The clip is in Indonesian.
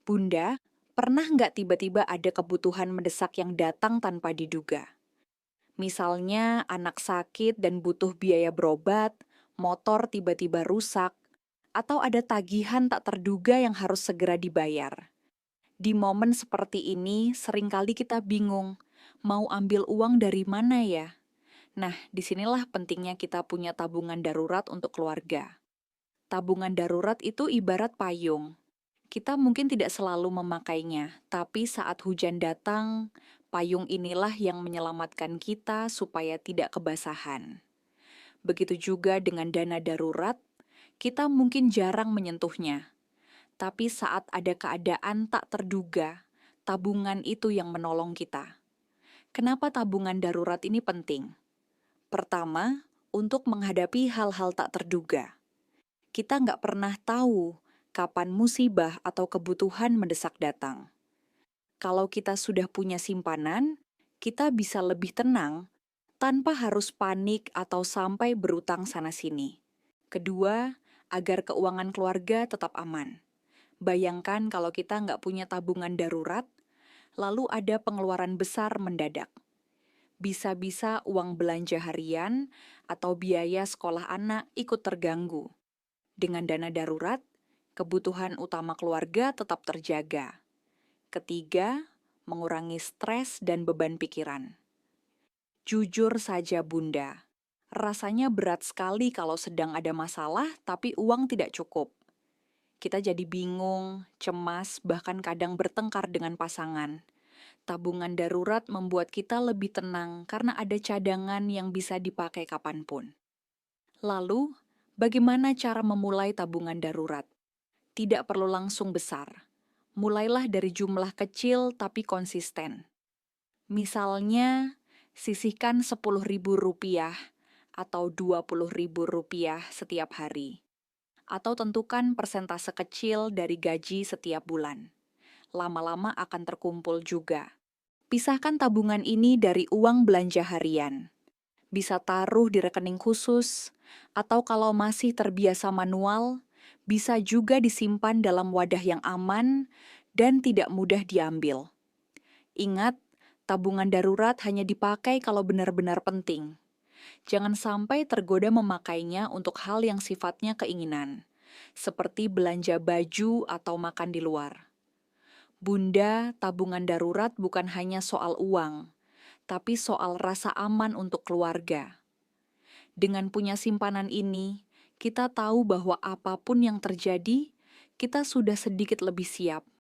Bunda, pernah nggak tiba-tiba ada kebutuhan mendesak yang datang tanpa diduga? Misalnya anak sakit dan butuh biaya berobat, motor tiba-tiba rusak, atau ada tagihan tak terduga yang harus segera dibayar. Di momen seperti ini, seringkali kita bingung, mau ambil uang dari mana ya? Nah, disinilah pentingnya kita punya tabungan darurat untuk keluarga. Tabungan darurat itu ibarat payung. Kita mungkin tidak selalu memakainya, tapi saat hujan datang, payung inilah yang menyelamatkan kita supaya tidak kebasahan. Begitu juga dengan dana darurat, kita mungkin jarang menyentuhnya, tapi saat ada keadaan tak terduga, tabungan itu yang menolong kita. Kenapa tabungan darurat ini penting? Pertama, untuk menghadapi hal-hal tak terduga. Kita nggak pernah tahu kapan musibah atau kebutuhan mendesak datang. Kalau kita sudah punya simpanan, kita bisa lebih tenang tanpa harus panik atau sampai berutang sana-sini. Kedua, agar keuangan keluarga tetap aman. Bayangkan kalau kita nggak punya tabungan darurat, lalu ada pengeluaran besar mendadak. Bisa-bisa uang belanja harian atau biaya sekolah anak ikut terganggu. Dengan dana darurat, kebutuhan utama keluarga tetap terjaga. Ketiga, mengurangi stres dan beban pikiran. Jujur saja Bunda, rasanya berat sekali kalau sedang ada masalah tapi uang tidak cukup. Kita jadi bingung, cemas, bahkan kadang bertengkar dengan pasangan. Tabungan darurat membuat kita lebih tenang karena ada cadangan yang bisa dipakai kapanpun. Lalu, bagaimana cara memulai tabungan darurat? Tidak perlu langsung besar. Mulailah dari jumlah kecil tapi konsisten. Misalnya, sisihkan Rp10.000 atau Rp20.000 setiap hari. Atau tentukan persentase kecil dari gaji setiap bulan. Lama-lama akan terkumpul juga. Pisahkan tabungan ini dari uang belanja harian. Bisa taruh di rekening khusus, atau kalau masih terbiasa manual, bisa juga disimpan dalam wadah yang aman dan tidak mudah diambil. Ingat, tabungan darurat hanya dipakai kalau benar-benar penting. Jangan sampai tergoda memakainya untuk hal yang sifatnya keinginan, seperti belanja baju atau makan di luar. Bunda, tabungan darurat bukan hanya soal uang, tapi soal rasa aman untuk keluarga. Dengan punya simpanan ini, kita tahu bahwa apapun yang terjadi, kita sudah sedikit lebih siap.